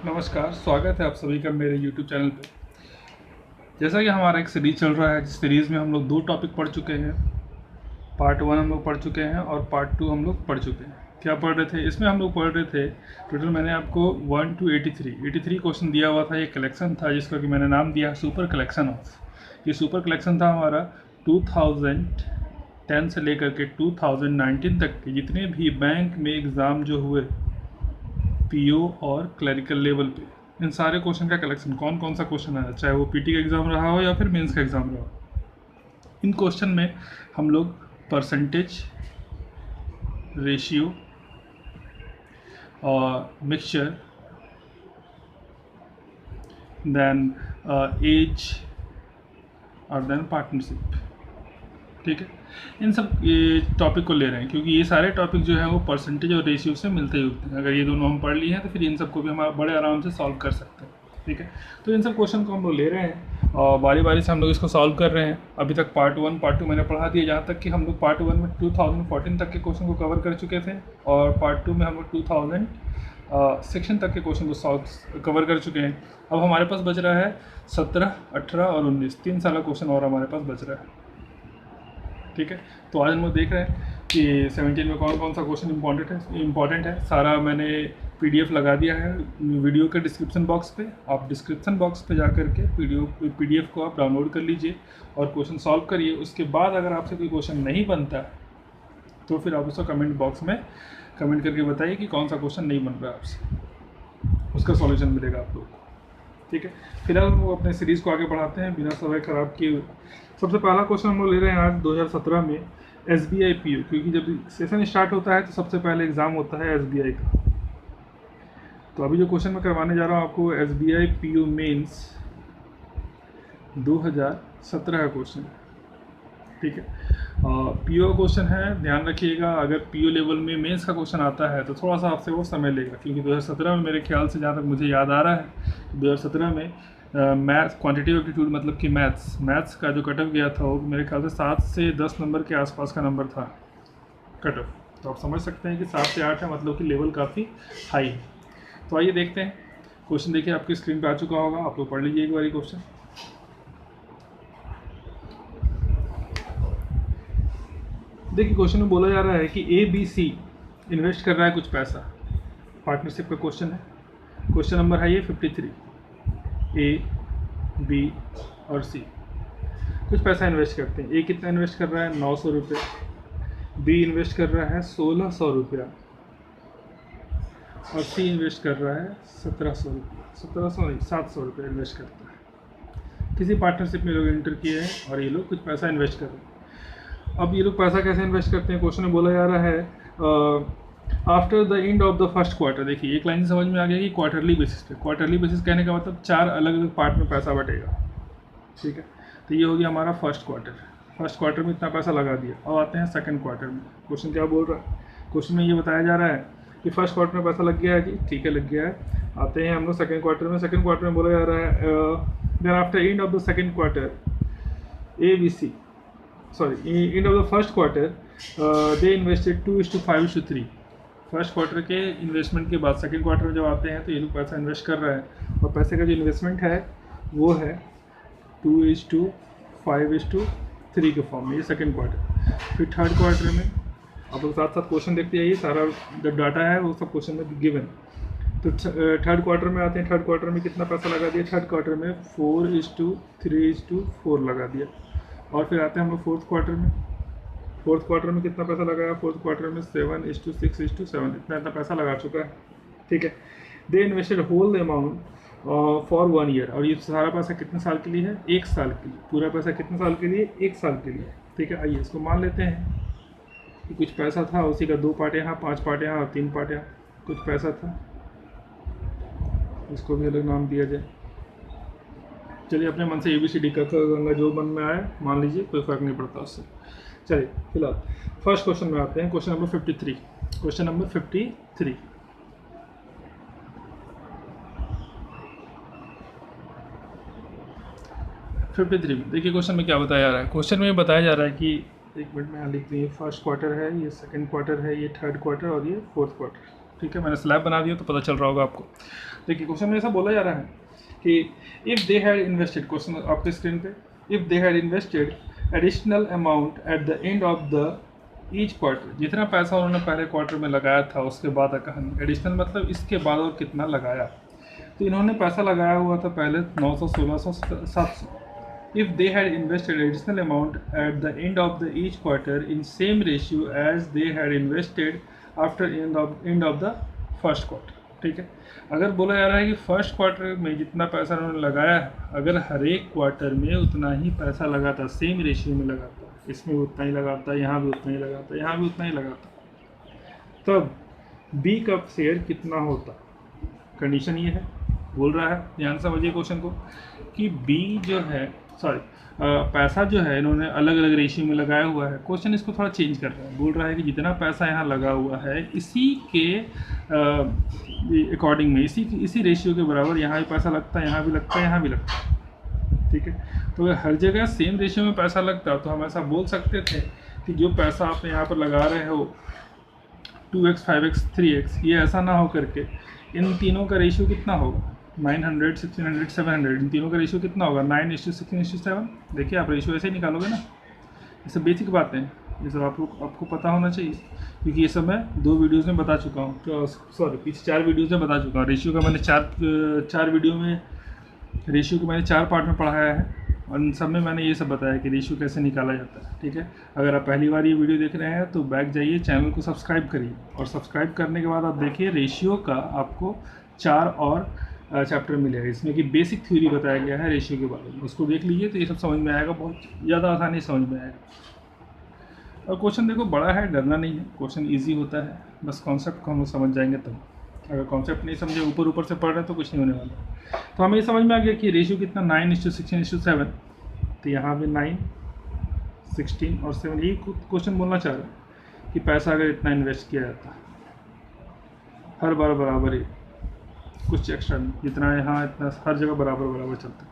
नमस्कार, स्वागत है आप सभी का मेरे YouTube चैनल पे। जैसा कि हमारा एक सीरीज़ चल रहा है, जिस सीरीज़ में हम लोग 2 टॉपिक पढ़ चुके हैं। पार्ट 1 हम लोग पढ़ चुके हैं और पार्ट 2 हम लोग पढ़ चुके हैं। क्या पढ़ रहे थे? इसमें हम लोग पढ़ रहे थे, टोटल मैंने आपको 1 to 83 क्वेश्चन दिया हुआ था। ये कलेक्शन था जिसका कि मैंने नाम दिया सुपर कलेक्शन ऑफ। ये सुपर कलेक्शन था हमारा 2010 से लेकर के 2019 तक के जितने भी बैंक में एग्ज़ाम जो हुए पीओ और क्लरिकल लेवल पे, इन सारे क्वेश्चन का कलेक्शन, कौन कौन सा क्वेश्चन आया, चाहे वो पीटी का एग्ज़ाम रहा हो या फिर मेंस का एग्ज़ाम रहा हो। इन क्वेश्चन में हम लोग परसेंटेज, रेशियो और मिक्सचर, देन एज और देन पार्टनरशिप, ठीक है, इन सब ये टॉपिक को ले रहे हैं क्योंकि ये सारे टॉपिक जो है वो परसेंटेज और रेशियो से मिलते ही होते हैं। अगर ये दोनों हम पढ़ लिए हैं तो फिर इन सबको भी हम बड़े आराम से सॉल्व कर सकते हैं, ठीक है। तो इन सब क्वेश्चन को हम लोग ले रहे हैं और बारी बारी से हम लोग इसको सॉल्व कर रहे हैं। अभी तक पार्ट 1 पार्ट 2 मैंने पढ़ा दिया, जहाँ तक कि हम लोग पार्ट 1 में 2014 तक के क्वेश्चन को कवर कर चुके थे और पार्ट 2 में हम लोग 2000 सेक्शन तक के क्वेश्चन को सॉल्व कवर कर चुके हैं। अब हमारे पास बच रहा है 17, 18 और 19, 3 साल का क्वेश्चन और हमारे पास बच रहा है, ठीक है। तो आज हम लोग देख रहे हैं कि 17 में कौन कौन सा क्वेश्चन इम्पॉर्टेंट है। सारा मैंने पीडीएफ लगा दिया है वीडियो के डिस्क्रिप्शन बॉक्स पे। आप डिस्क्रिप्शन बॉक्स पे जा कर के पीडीएफ को आप डाउनलोड कर लीजिए और क्वेश्चन सॉल्व करिए। उसके बाद अगर आपसे कोई क्वेश्चन नहीं बनता तो फिर आप उसको कमेंट बॉक्स में कमेंट करके बताइए कि कौन सा क्वेश्चन नहीं बन रहा है आपसे, उसका सॉल्यूशन मिलेगा आप लोग, ठीक है। फिलहाल हम लोग अपने सीरीज़ को आगे बढ़ाते हैं बिना समय खराब किए हुए। सबसे पहला क्वेश्चन हम लोग ले रहे हैं आज 2017 में SBI PO, क्योंकि जब सेशन स्टार्ट होता है तो सबसे पहले एग्ज़ाम होता है SBI का। तो अभी जो क्वेश्चन मैं करवाने जा रहा हूँ आपको SBI PO मेंस 2017 का क्वेश्चन, ठीक है। PO का क्वेश्चन है, ध्यान रखिएगा। अगर PO लेवल में मेंस का क्वेश्चन आता है तो थोड़ा सा आपसे वो समय लेगा, क्योंकि 2017 में मेरे ख्याल से, जहाँ तक मुझे याद आ रहा है, 2017 में मैथ्स क्वांटिटेटिव एप्टीट्यूड मतलब कि मैथ्स का जो कट ऑफ गया था वो मेरे ख्याल से 7 से 10 नंबर के आसपास का नंबर था कट ऑफ। तो आप समझ सकते हैं कि 7 से 8 है, मतलब कि लेवल काफ़ी हाई है। तो आइए देखते हैं क्वेश्चन। देखिए आपकी स्क्रीन पे आ चुका होगा, आप लोग पढ़ लीजिए एक बार क्वेश्चन। देखिए क्वेश्चन में बोला जा रहा है कि ABC इन्वेस्ट कर रहा है कुछ पैसा, पार्टनरशिप का क्वेश्चन है। क्वेश्चन नंबर है ये 53। A, B और C कुछ पैसा इन्वेस्ट करते हैं। A कितना इन्वेस्ट कर रहा है? 900 रुपये। B इन्वेस्ट कर रहा है 1600 रुपया और C इन्वेस्ट कर रहा है 1700 रुपये। 1700 नहीं, 700 रुपये इन्वेस्ट करता है। किसी पार्टनरशिप में लोग एंटर किए हैं और ये लोग कुछ पैसा इन्वेस्ट कर रहे हैं। अब ये लोग पैसा कैसे इन्वेस्ट करते हैं? क्वेश्चन में बोला जा रहा है after the end of the first quarter. देखिए एक लाइन समझ में आ गया कि क्वार्टरली बेसिस पे। क्वार्टरली बेसिस कहने का मतलब 4 अलग अलग पार्ट में पैसा बटेगा, ठीक है। तो ये हो गया हमारा फर्स्ट क्वार्टर में इतना पैसा लगा दिया। अब आते हैं सेकंड क्वार्टर में। क्वेश्चन क्या बोल रहा है? क्वेश्चन में ये बताया जा रहा है कि फर्स्ट क्वार्टर में पैसा लग गया है जी, ठीक है, लग गया है। आते हैं हम लोग सेकेंड क्वार्टर में। सेकेंड क्वार्टर में बोला जा रहा है then after end of the second quarter end of the first quarter they invested 2:5:3। First quarter के इन्वेस्टमेंट के बाद सेकंड क्वार्टर में जब आते हैं तो ये लोग पैसा इन्वेस्ट कर रहा है और पैसे का जो इन्वेस्टमेंट है वो है 2:5:3 के फॉर्म में, ये सेकंड क्वार्टर। फिर थर्ड क्वार्टर में आप लोग साथ साथ क्वेश्चन देखते जाइए, सारा जो डाटा है वो सब क्वेश्चन में गिवन। तो थर्ड क्वार्टर में आते हैं। थर्ड क्वार्टर में कितना पैसा लगा दिया? थर्ड क्वार्टर में 4:3:4 लगा दिया। और फिर आते हैं हम लोग फोर्थ क्वार्टर में। फोर्थ क्वार्टर में कितना पैसा लगाया? फोर्थ क्वार्टर में 7:6:7, इतना पैसा लगा चुका है, ठीक है। They invested whole amount for 1 year. और ये सारा पैसा कितने साल के लिए है? 1 साल के लिए। पूरा पैसा कितने साल के लिए? 1 साल के लिए, ठीक है। आइए इसको मान लेते हैं कि कुछ पैसा था, उसी का 2 पार्ट यहाँ, 5 पार्ट यहाँ और 3 पार्ट यहाँ। कुछ पैसा था, इसको भी अलग नाम दिया जाए। चलिए अपने मन से ABCD का गंगा जो मन में आए मान लीजिए, कोई फ़र्क नहीं पड़ता उससे। चलिए फिलहाल फर्स्ट क्वेश्चन में आते हैं। Question number 53। क्वेश्चन नंबर 53 में देखिए क्वेश्चन में क्या बताया जा रहा है। क्वेश्चन में बताया जा रहा है कि, एक मिनट में यहाँ लिखते हैं, फर्स्ट क्वार्टर है, ये सेकंड क्वार्टर है, ये थर्ड क्वार्टर और ये फोर्थ क्वार्टर, ठीक है, मैंने स्लैब बना दिया तो पता चल रहा होगा आपको। देखिए क्वेश्चन में ऐसा बोला जा रहा है कि if they had invested, question आपके स्क्रीन पे, if they had invested additional amount at the end of the each quarter, जितना पैसा उन्होंने पहले क्वार्टर में लगाया था उसके बाद का कहानी, एडिशनल मतलब इसके बाद और कितना लगाया। तो इन्होंने पैसा लगाया हुआ था पहले 900, 1600, 700। If they had invested additional amount at the end of the each quarter in same ratio as they had invested after end of the first quarter, ठीक है। अगर बोला जा रहा है कि फर्स्ट क्वार्टर में जितना पैसा उन्होंने लगाया है, अगर हर एक क्वार्टर में उतना ही पैसा लगाता, सेम रेशियो में लगाता, इसमें उतना ही लगाता, यहाँ भी उतना ही लगाता, यहाँ भी उतना ही लगाता, तब बी का शेयर कितना होता। कंडीशन ये है, बोल रहा है, ध्यान से समझिए क्वेश्चन को, कि बी जो है, सॉरी पैसा जो है इन्होंने अलग अलग रेशियो में लगाया हुआ है। क्वेश्चन इसको थोड़ा चेंज कर रहा है, बोल रहा है कि जितना पैसा यहाँ लगा हुआ है इसी के अकॉर्डिंग में, इसी रेशियो के बराबर यहाँ भी पैसा लगता है, यहाँ भी लगता है, यहाँ भी लगता है, ठीक है। तो अगर हर जगह सेम रेशियो में पैसा लगता तो हम ऐसा बोल सकते थे कि जो पैसा आप यहाँ पर लगा रहे हो 2x, 5x, 3x, ये ऐसा ना हो करके इन तीनों का रेशियो कितना होगा, 900, 1600, 700, इन तीनों का रेशियो कितना होगा, 9:16:7। देखिए आप रेशियो ऐसे ही निकालोगे ना, ये सब बेसिक बातें हैं, ये सब आपको पता होना चाहिए, क्योंकि ये सब मैं 2 वीडियोज़ में बता चुका हूँ, तो सॉरी पीछे 4 वीडियोज़ में बता चुका हूँ। रेशियो का मैंने चार वीडियो में, रेशियो को मैंने 4 पार्ट में पढ़ाया है, और इन सब में मैंने ये सब बताया कि रेशियो कैसे निकाला जाता है, ठीक है। अगर आप पहली बार ये वीडियो देख रहे हैं तो बैक जाइए, चैनल को सब्सक्राइब करिए, और सब्सक्राइब करने के बाद आप देखिए रेशियो का आपको 4 और चैप्टर मिलेगा, इसमें कि बेसिक थ्योरी बताया गया है रेशियो के बारे में, उसको देख लीजिए तो ये सब समझ में आएगा, बहुत ज़्यादा आसानी से समझ में आएगा। और क्वेश्चन देखो बड़ा है, डरना नहीं है, क्वेश्चन इजी होता है, बस कॉन्सेप्ट को हम लोग समझ जाएंगे तब। अगर कॉन्सेप्ट नहीं समझे, ऊपर से पढ़ रहे हैं तो कुछ नहीं होने वाला। तो हमें ये समझ में आ गया कि रेशियो कितना, 9:16:7, तो यहाँ पे 9, 16 और 7, यही क्वेश्चन बोलना चाह रहा है कि पैसा अगर इतना इन्वेस्ट किया जाता हर बार बराबर ही, कुछ एक्स्ट्रा नहीं, जितना यहाँ इतना हर जगह बराबर चलता,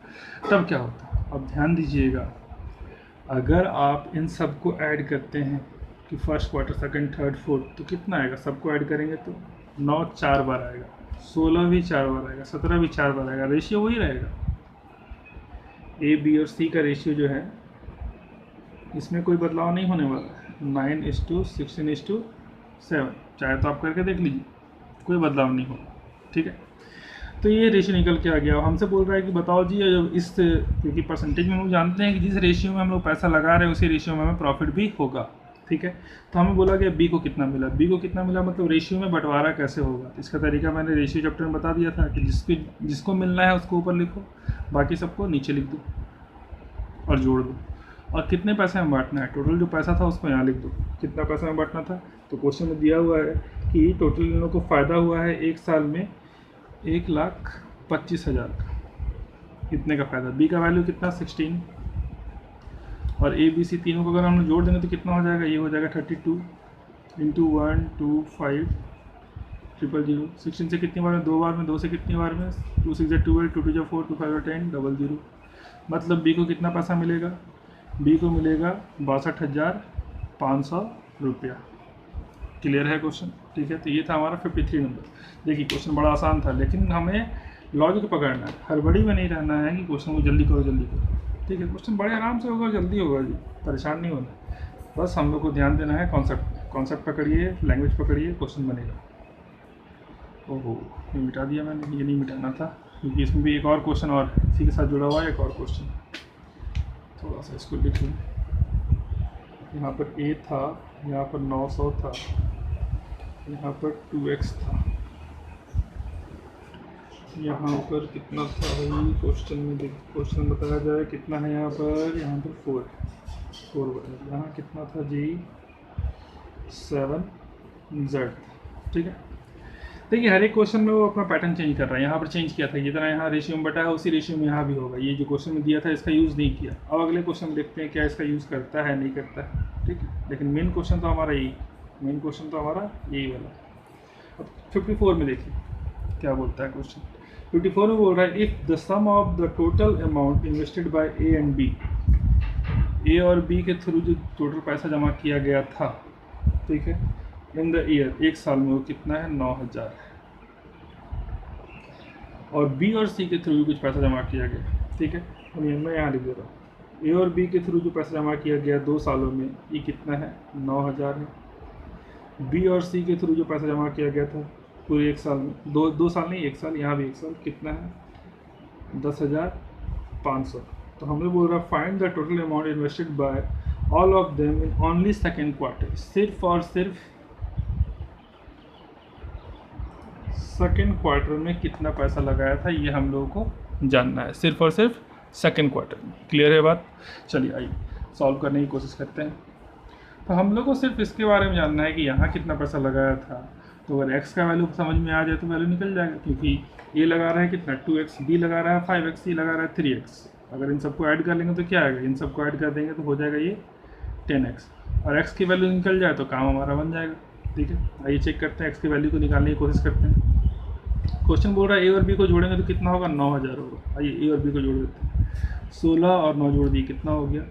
तब क्या होता। अब ध्यान दीजिएगा, अगर आप इन सब को ऐड करते हैं कि first quarter, second, third, fourth, तो कितना आएगा, सबको ऐड करेंगे तो 9 4 बार आएगा, 16 भी 4 बार आएगा, 17 भी 4 बार आएगा, रेशियो वही रहेगा। ए, बी और सी का रेशियो जो है इसमें कोई बदलाव नहीं होने वाला है, 9:16:7, चाहे तो आप करके देख लीजिए, कोई बदलाव नहीं होगा, ठीक है। तो ये रेशियो निकल के आ गया, और हमसे बोल रहा है कि बताओ जी, जब इस, क्योंकि परसेंटेज में हम लोग जानते हैं कि जिस रेशियो में हम लोग पैसा लगा रहे हैं उसी रेशियो में हमें प्रॉफिट भी होगा, ठीक है। तो हमें बोला गया बी को कितना मिला, बी को कितना मिला मतलब रेशियो में बंटवारा कैसे होगा। इसका तरीका मैंने रेशियो चैप्टर में बता दिया था कि जिसको मिलना है उसको ऊपर लिखो, बाकी सबको नीचे लिख दो और जोड़ दो, और कितने पैसे में बांटना है, टोटल जो पैसा था उसको यहाँ लिख दो, कितना पैसा में बांटना था। तो क्वेश्चन में दिया हुआ है कि टोटल इन लोगों को फ़ायदा हुआ है एक साल में 1,25,000 का, कितने का फ़ायदा, बी का वैल्यू कितना 16, और ए बी सी तीनों को अगर हम लोग जोड़ देंगे तो कितना हो जाएगा, ये हो जाएगा 32 इंटू 1 2 5 000। 16 से कितनी बार में, 2 बार में, 2 से कितनी बार में, 2 6 12, 2 2 4, 2 5 10, 00। मतलब बी को कितना पैसा मिलेगा, बी को मिलेगा 62,500 रुपया। क्लियर है क्वेश्चन, ठीक है। तो ये था हमारा 53 नंबर। देखिए क्वेश्चन बड़ा आसान था, लेकिन हमें लॉजिक पकड़ना है, हड़बड़ी में नहीं रहना है कि क्वेश्चन को जल्दी करो, ठीक है। क्वेश्चन बड़े आराम से होगा, जल्दी होगा जी, परेशान नहीं होना, बस हम लोग को ध्यान देना है, कॉन्सेप्ट पकड़िए, लैंग्वेज पकड़िए, क्वेश्चन बनेगा। ओहो, ये मिटा दिया मैंने, ये नहीं मिटाना था, क्योंकि इसमें भी एक और क्वेश्चन और इसी के साथ जुड़ा हुआ है, एक और क्वेश्चन, थोड़ा सा इसको लिख लूँ। यहाँ पर ए था, यहाँ पर 900 था, यहाँ पर 2x था, यहाँ पर कितना था भाई, क्वेश्चन में क्वेश्चन बताया जाए कितना है, यहाँ पर 4 बटा, यहाँ कितना था जी 7z, ठीक है। देखिए हर एक क्वेश्चन में वो अपना पैटर्न चेंज कर रहा है, यहाँ पर चेंज किया था, जितना यहाँ रेशियो में बटा है उसी रेशियो में यहाँ भी होगा, ये जो क्वेश्चन में दिया था इसका यूज़ नहीं किया। अब अगले क्वेश्चन में देखते हैं क्या इसका यूज़ करता है नहीं करता है, ठीक है। लेकिन मेन क्वेश्चन तो हमारा यही वाला। अब 54 में देखिए क्या बोलता है क्वेश्चन। 54 में बोल रहा है if the sum of the total amount invested by A and B, A और बी के थ्रू जो टोटल पैसा जमा किया गया था, ठीक है, इन द ईयर, एक साल में वो कितना है, 9,000। और बी और सी के थ्रू भी कुछ पैसा जमा किया गया, ठीक है, मैं यहाँ लिख दे रहा हूँ। ए और बी के थ्रू जो पैसा जमा किया गया 2 सालों में, ये कितना है, 9,000 है। बी और सी के थ्रू जो पैसा जमा किया गया था पूरे एक साल में, दो साल नहीं, एक साल, यहाँ भी एक साल, कितना है, 10,500। तो हमने बोल रहा find the total amount invested bye all of them in only second quarter. सिर्फ और सिर्फ सेकेंड क्वार्टर में कितना पैसा लगाया था, ये हम लोगों को जानना है, सिर्फ और सिर्फ सेकेंड क्वार्टर में। क्लियर है बात? चलिए आइए सॉल्व करने की कोशिश करते हैं। तो हम लोग को सिर्फ इसके बारे में जानना है कि यहाँ कितना पैसा लगाया था। तो अगर x का वैल्यू समझ में आ जाए तो वैल्यू निकल जाएगा, क्योंकि ए लगा रहा है कितना, 2x, बी लगा रहा है 5x, सी लगा रहा है 3x। अगर इन सबको ऐड कर लेंगे तो क्या आएगा, इन सबको ऐड कर देंगे तो हो जाएगा ये 10x, और x की वैल्यू निकल जाए तो काम हमारा बन जाएगा। ठीक है, आइए चेक करते हैं, x की वैल्यू को निकालने की कोशिश करते हैं। क्वेश्चन बोल रहा है ए और बी को जोड़ेंगे तो कितना होगा, 9,000 होगा। आइए ए और बी को जोड़ देते हैं। 16 और 9 जोड़ दिए, कितना हो गया,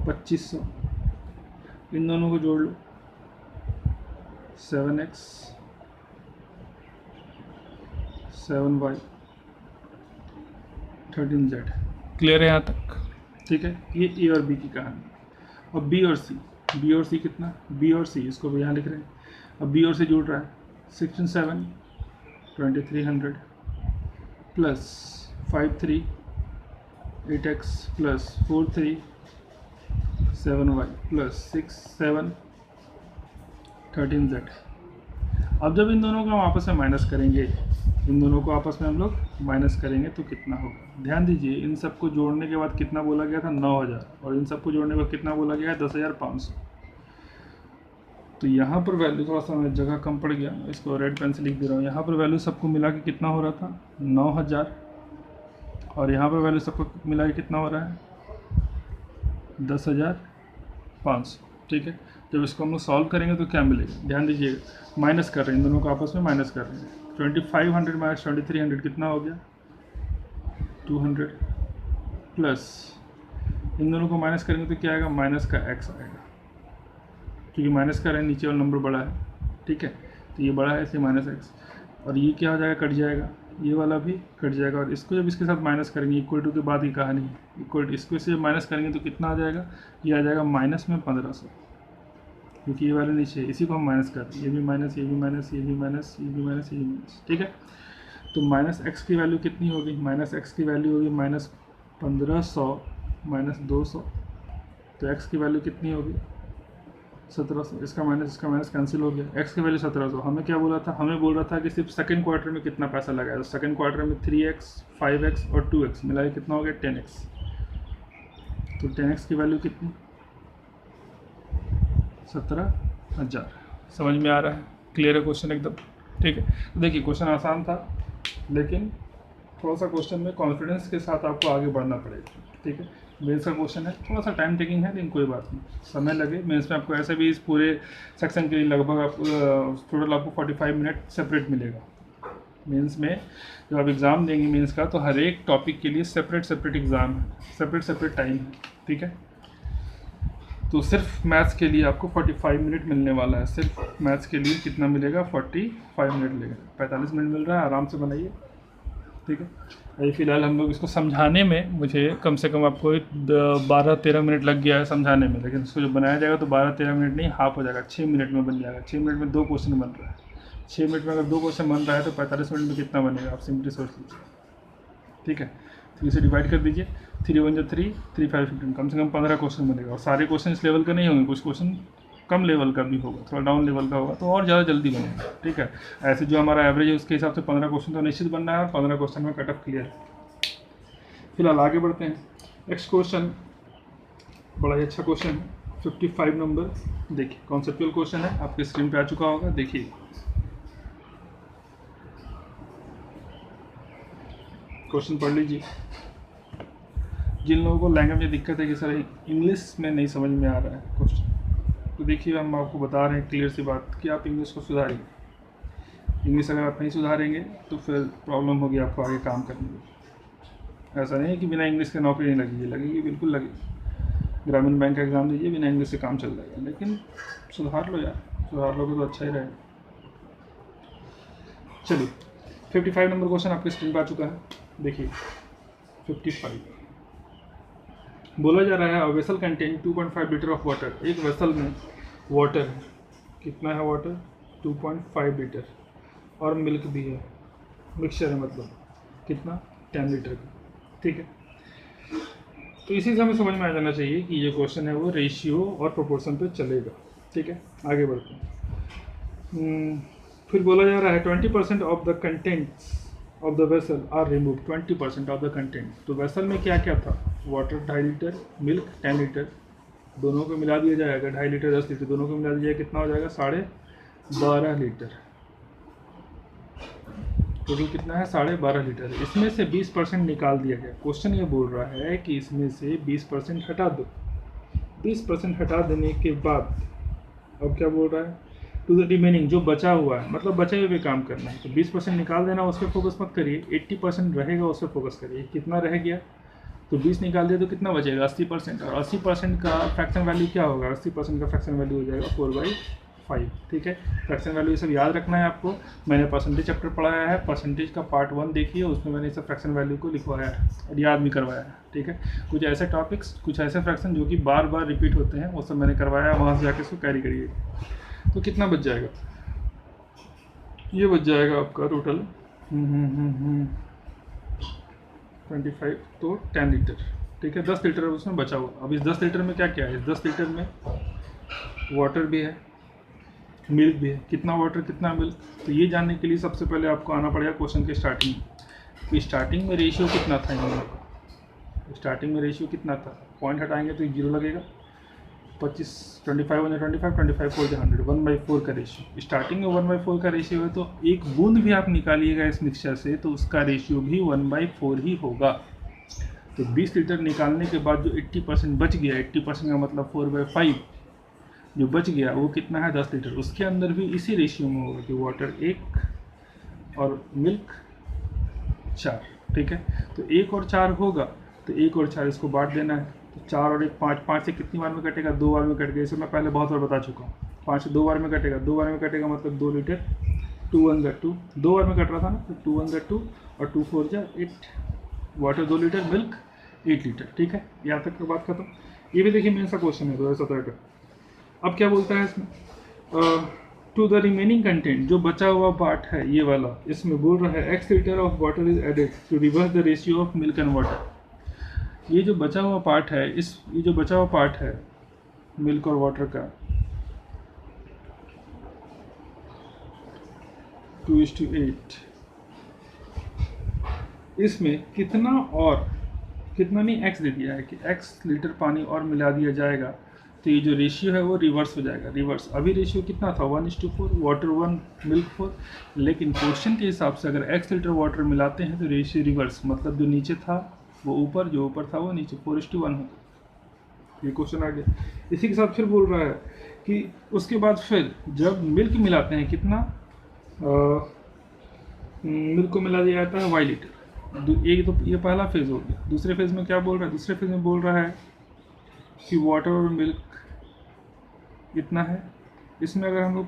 2500। इन दोनों को जोड़ लो, 7x 7y 13z। क्लियर है यहाँ तक? ठीक है, ये ए और बी की कहानी। और बी और सी कितना, बी और सी इसको भी यहाँ लिख रहे हैं। अब बी और सी जुड़ रहा है, 16 7 2300 plus 5 3 8x plus 4 3 7y plus 6 7 13z। अब जब इन दोनों को हम आपस में माइनस करेंगे, इन दोनों को आपस में हम लोग माइनस करेंगे तो कितना होगा, ध्यान दीजिए, इन सबको जोड़ने के बाद कितना बोला गया था, 9,000, और इन सबको जोड़ने के बाद कितना बोला गया है, 10,500। तो यहाँ पर वैल्यू, थोड़ा सा मेरी जगह कम पड़ गया, इसको रेड पेन से लिख दे रहा हूँ। यहाँ पर वैल्यू सबको मिला के कितना हो रहा था, 9,000, और यहाँ पर वैल्यू सबको मिला के कितना हो रहा है, 10,500। ठीक है, जब इसको हम लोग सॉल्व करेंगे तो क्या मिलेगा, ध्यान दीजिएगा, माइनस कर रहे हैं, इन दोनों को आपस में माइनस कर रहे हैं। 2500 माइनस 2300 कितना हो गया, 200, प्लस इन दोनों को माइनस करेंगे तो क्या आएगा, माइनस का x आएगा, क्योंकि माइनस कर रहे हैं, नीचे वाला नंबर बड़ा है। ठीक है, तो ये बड़ा है इसलिए माइनस x, और ये क्या हो जाएगा, कट जाएगा, ये वाला भी कट जाएगा, और इसको जब इसके साथ माइनस करेंगे, इक्वल टू के बाद की कहानी है, इक्वल टू इसको इससे जब माइनस करेंगे तो कितना आ जाएगा, ये आ जाएगा माइनस में 1500, क्योंकि ये वाले नीचे है, इसी को हम माइनस कर रहे हैं, ये भी माइनस, ये भी माइनस, ये भी माइनस, ये भी माइनस, ये भी माइनस। ठीक है, तो माइनस एक्स की वैल्यू कितनी होगी, माइनस एक्स की वैल्यू होगी माइनस 1500 माइनस 200, तो एक्स की वैल्यू कितनी होगी, 1700। इसका माइनस कैंसिल हो गया, एक्स की वैल्यू 1700। हमें क्या बोला था, हमें बोल रहा था कि सिर्फ सेकंड क्वार्टर में कितना पैसा लगाया, तो सेकंड क्वार्टर में 3x 5x और 2x मिला के कितना हो गया, 10x। तो 10x की वैल्यू कितनी, 17,000। समझ में आ रहा है? क्लियर है क्वेश्चन एकदम? ठीक है, तो देखिए क्वेश्चन आसान था, लेकिन थोड़ा सा क्वेश्चन में कॉन्फिडेंस के साथ आपको आगे बढ़ना पड़ेगा। ठीक है, मेंस का क्वेश्चन है, थोड़ा सा टाइम टेकिंग है, लेकिन कोई बात नहीं, समय लगे। मेंस में आपको ऐसे भी इस पूरे सेक्शन के लिए लगभग टोटल आपको 45 मिनट सेपरेट मिलेगा। मेंस में जब आप एग्ज़ाम देंगे मेंस का, तो हर एक टॉपिक के लिए सेपरेट एग्ज़ाम है, सेपरेट टाइम है। ठीक है, तो सिर्फ मैथ्स के लिए आपको 45 मिनट मिलने वाला है। सिर्फ मैथ्स के लिए कितना मिलेगा, 45 मिनट मिलेगा, 45 मिनट मिल रहा है, आराम से बनाइए। ठीक है, अभी फ़िलहाल हम लोग इसको समझाने में, मुझे कम से कम आपको 12-13 मिनट लग गया है समझाने में, लेकिन इसको जब बनाया जाएगा तो 12-13 मिनट नहीं, हाफ हो जाएगा, 6 मिनट में बन जाएगा। 6 मिनट में 2 क्वेश्चन बन रहा है, 6 मिनट में अगर 2 क्वेश्चन बन रहा है तो 45 मिनट में कितना बनेगा, आप सिंपली सोच लीजिए। ठीक है, 3 से डिवाइड कर दीजिए, 3 1 जो 3, 3 5 15, कम से कम 15 क्वेश्चन बनेगा। और सारे क्वेश्चन इस लेवल का नहीं होंगे, कुछ क्वेश्चन कम लेवल का भी होगा, थोड़ा डाउन लेवल का होगा, तो और ज़्यादा जल्दी बनेगा। ठीक है, ऐसे जो हमारा एवरेज है उसके हिसाब से 15 क्वेश्चन तो निश्चित बनना है, 15 क्वेश्चन में कट ऑफ क्लियर है। फिलहाल आगे बढ़ते हैं। नेक्स्ट क्वेश्चन बड़ा ही अच्छा क्वेश्चन है, 55 नंबर। देखिए कॉन्सेप्चुअल क्वेश्चन है, आपके स्क्रीन पे आ चुका होगा, देखिए क्वेश्चन पढ़ लीजिए। जिन लोगों को लैंग्वेज में दिक्कत है कि सर इंग्लिश में नहीं समझ में आ रहा है क्वेश्चन, तो देखिए हम आपको बता रहे हैं क्लियर सी बात कि आप इंग्लिश को सुधारिए। इंग्लिश अगर आप नहीं सुधारेंगे तो फिर प्रॉब्लम होगी आपको आगे काम करने में। ऐसा नहीं है कि बिना इंग्लिश के नौकरी नहीं लगेगी, लगेगी, बिल्कुल लगेगी। ग्रामीण बैंक का एग्ज़ाम दीजिए, बिना इंग्लिश से काम चल जाएगा, लेकिन सुधार लो यार, सुधार लोगे तो अच्छा ही रहेगा। चलिए 55 नंबर क्वेश्चन आपके स्क्रीन पर आ चुका है, देखिए 55 बोला जा रहा है vessel contain 2.5 litre of water. एक वेसल में वाटर है, कितना है वाटर, 2.5 लीटर, और मिल्क भी है, मिक्सचर है मतलब कितना, 10 लीटर का, ठीक है। तो इसी से हमें समझ में आ जाना चाहिए कि ये क्वेश्चन है वो रेशियो और प्रोपोर्शन पे चलेगा, ठीक है। आगे बढ़ते हैं। फिर बोला जा रहा है 20% of the contents of the vessel are remove, 20% of the content. तो वेसल में क्या क्या था, वाटर 2.5 लीटर, मिल्क 10 लीटर, दोनों को मिला दिया जाएगा, 2.5 लीटर 10 लीटर दोनों को मिला दिया जाएगा, कितना हो जाएगा, 12.5 लीटर। टोटल कितना है, 12.5 लीटर। इसमें से 20% निकाल दिया गया। क्वेश्चन ये बोल रहा है कि इसमें से 20% हटा दो। 20% हटा देने के बाद अब क्या बोल रहा है, टू द रिमेनिंग, जो बचा हुआ है, मतलब बचे हुए पे काम करना है। तो 20% निकाल देना, उस पर फोकस मत करिए, 80% रहेगा उस पर फोकस करिए। कितना रह गया, तो 20 निकाल दिया तो कितना बचेगा, 80%। और 80% का फ्रैक्शन वैल्यू क्या होगा, 80% का फ्रैक्शन वैल्यू हो जाएगा 4/5, ठीक है। फ्रैक्शन वैल्यू ये सब याद रखना है आपको। मैंने परसेंटेज चैप्टर पढ़ाया है, परसेंटेज का पार्ट 1 देखिए, उसमें मैंने सब फ्रैक्शन वैल्यू को लिखवाया है और याद भी करवाया है, ठीक है। कुछ ऐसे टॉपिक्स, कुछ ऐसे फ्रैक्शन जो कि बार बार रिपीट होते हैं, वो सब मैंने करवाया, वहाँ से जाके इसको कैरी करिए। तो कितना बच जाएगा, ये बच जाएगा आपका टोटल 25, तो 10 लीटर, ठीक है। 10 लीटर उसमें बचा हुआ। अब इस 10 लीटर में क्या क्या है, इस 10 लीटर में वाटर भी है, मिल्क भी है। कितना वाटर कितना मिल्क, तो ये जानने के लिए सबसे पहले आपको आना पड़ेगा क्वेश्चन के स्टार्टिंग में। तो स्टार्टिंग में रेशियो कितना था इन दोनों का, स्टार्टिंग में रेशियो कितना था, पॉइंट हटाएंगे तो 0 लगेगा, 25 25 1 25 25 4 100, 1/4 का रेशियो। स्टार्टिंग में 1/4 का रेशियो है, तो एक बूंद भी आप निकालिएगा इस मिक्सचर से तो उसका रेशियो भी 1/4 ही होगा। तो 20 लीटर निकालने के बाद जो 80% बच गया, 80% का मतलब 4/5 जो बच गया, वो कितना है, 10 लीटर। उसके अंदर भी इसी रेशियो में होगा कि वाटर 1 और मिल्क 4, ठीक है। तो 1 और 4 होगा, तो 1 और 4 इसको बांट देना है। तो 4 और 1 5, 5 से कितनी बार में कटेगा, 2 बार में कट गया। इसे मैं पहले बहुत बार बता चुका हूँ। 5 से 2 बार में कटेगा, 2 बार में कटेगा मतलब 2 लीटर, 2 1 2, 2 बार में कट रहा था ना, तो 2 1 2 और 2 4 8, वाटर 2 लीटर, मिल्क 8 लीटर, ठीक है। यहाँ तक की बात खत्म। ये भी देखिए मेन सा क्वेश्चन है 2017 का। अब क्या बोलता है इसमें, टू द रिमेनिंग कंटेंट, जो बचा हुआ पार्ट है ये वाला, इसमें बोल रहा है x litre of water is added to reverse the ratio of milk and water. ये जो बचा हुआ पार्ट है, ये जो बचा हुआ पार्ट है मिल्क और वाटर का, 2:8, इसमें कितना और कितना नहीं, x दे दिया है कि x लीटर पानी और मिला दिया जाएगा, तो ये जो रेशियो है वो रिवर्स हो जाएगा। रिवर्स, अभी रेशियो कितना था, 1:4, वाटर 1 मिल्क 4, लेकिन क्वेश्चन के हिसाब से अगर x लीटर वाटर मिलाते हैं तो रेशियो रिवर्स, मतलब जो नीचे था वो ऊपर, जो ऊपर था वो नीचे, 4:1 होगा। ये क्वेश्चन आ गया। इसी के साथ फिर बोल रहा है कि उसके बाद फिर जब मिल्क मिलाते हैं, कितना मिल्क को मिला दिया जाता है y लीटर। एक तो ये पहला फेज़ हो गया। दूसरे फेज़ में क्या बोल रहा है, दूसरे फेज़ में बोल रहा है कि वाटर और मिल्क इतना है, इसमें अगर हम लोग